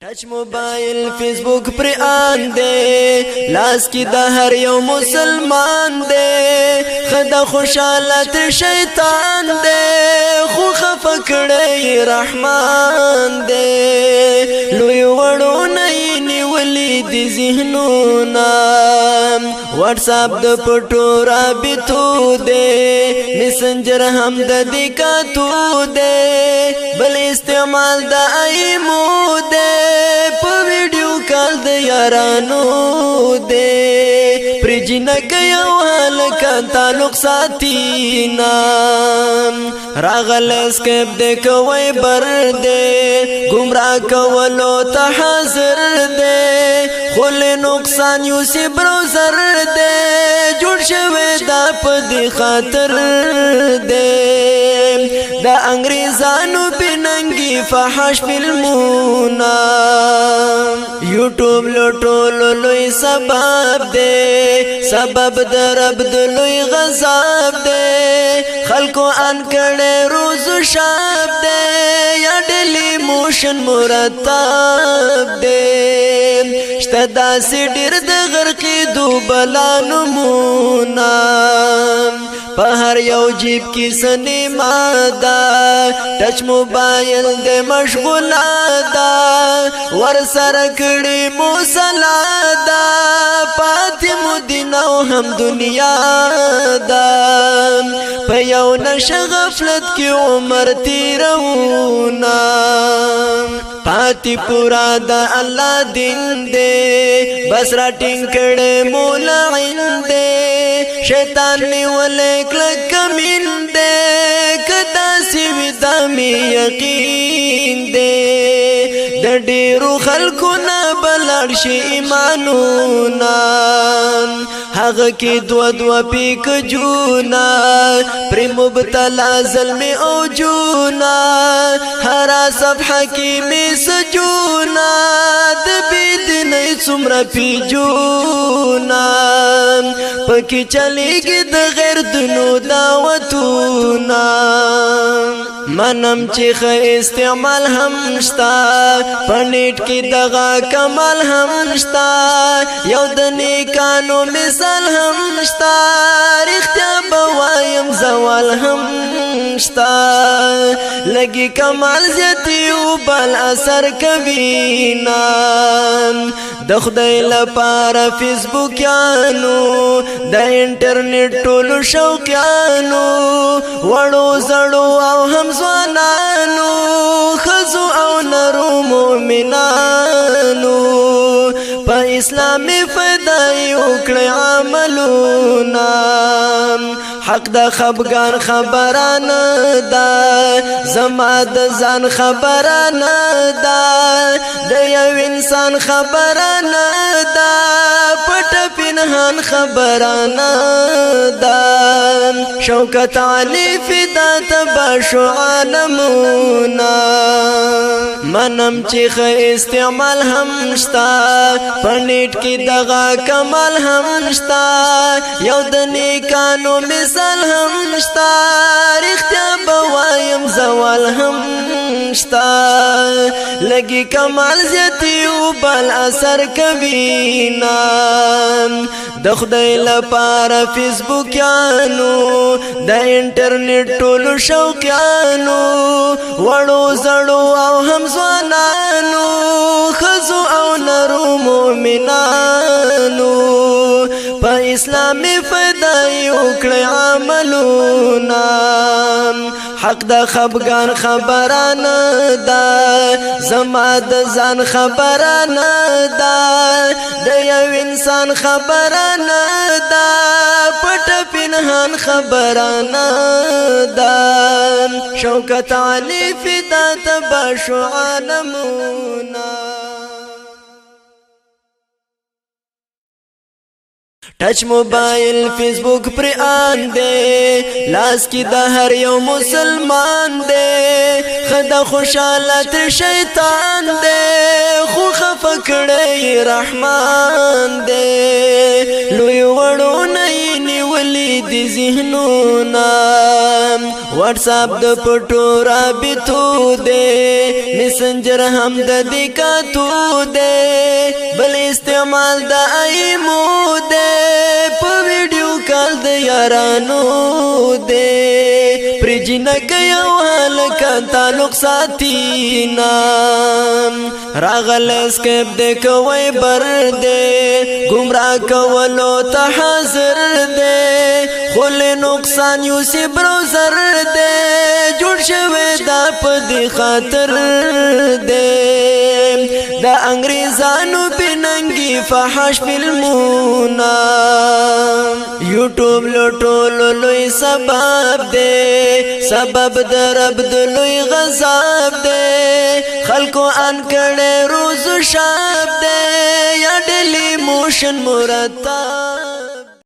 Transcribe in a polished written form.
ټچ موبایل فیسبوک پر آن دے لاس کی د هر یو مسلمان دے خدا خوشالت شیطان دے خو خفکړی رحمان دے لوی وړو نه نیولی دی ذهنونا واتس اپ د پټو رابطو دے میسنجر هم د دکاتو دے بل استعمال د ایمو دے په ویډیو کال د یارانو دے پرجنه کيو هلک تعلق ساتینا راغل اسکیپ د کوي بر دے گمراه کولو ته حاضر دے خل نقصان یوسی براوزر دے جوړ شوی دا په دی خاطر دے دا انګریزانو بننګي فحش فلمونا یوټیوب لټول لوی سبب دے سبب در رب د لوی غضب دے خلکو ان کړه روز شب دے یا ډلی موشن مرتب دے شته داسې ډیر د غرقې دوبلا نمونه په هر یو جیب کې سنیما دا ټچ موبایل د مشغوله دا ور سره کړي موصلا دا پاتې مدینه او هم دنیا دا په یو نشه غفلت کې عمر تیرونا پاتی پورا دا الله دین دے بس را ټینګ کړه مولا عند شیطان نیولې کلک کمین دے کدا سی ویدامی یقین دے د ډیرو خلکو نه بلړ شي ایمانونا هغه کې دو پیک جونا پر مبتلا ظلم او جونا هر صفحه کې می سجونا د بيد نه څومره پی جونا پکې چلیږي د غیر دنو دعوتونا منم چې خ استعمال هم شتا پنیټ کې دغه کمال هم شتا یو د نیکانو مثال هم شتا رښتیا بوایم زوال هم شتا لګي کمال زیاتی او بل اثر کوي نا د خدای لپاره فیسبوک یانو د انټرنیټ ټولو شوقیانو وړو زړو او هم ځوانانو خزو او نرو مومنانو په اسلامي فدای وکړي عملونا حق د خبرګان خبرانه دا زما د ځان خبرانه دا د یو انسان خبرانه دا پټ پنهان خبرانه دا شوکت علی فدا تباشو عالمونا منم چې خ استعمال هم شتا پنیټ کې دغه کمال هم شتا یو د نیکانو مثال هم شتا رښتیا بوایم زوال هم شتا لګي کمال زیاتی او بل اثر کوي نا د خدای لپاره فیسبوک یانو د انټرنیټ ټولو شوقیانو وړو زړو او هم ځوانانو خزو او نرو مومنانو په اسلامي فدای وکړي عملونا حق د خبرګان خبرانه دا زما د ځان خبرانه دا د یو انسان خبرانه دا پټ پنهان خبرانه دا شوکت علی فدا تباشو عالمونا ټچ موبایل فیسبوک پر آن دے لاس کی د هر یو مسلمان دے خدا خوشالت شیطان دے خو خفکړی رحمان دے لوی وړو نه نیولی دی ذهنونا واتس اپ د پټو رابطو دے میسنجر هم د دکاتو دے بل استعمال د ایمو دے په ویډیو کال د یارانو دے پرجنک یو حالک تعلق ساتینا راغل اسکیپ دے کوئی بر دے گمراہ کولو تا حاضر دے خل نقصان یوسی بروزر دے جوڑ شوی دا پدی خاطر دے دا انگریزانو بننگی فحش فلمونا یوٹیوب لوٹولو لوی سبب دے سبب در عبد لوی غضب دے خلقو انکڑے روز و شب دے یا ڈیلی موشن مرتب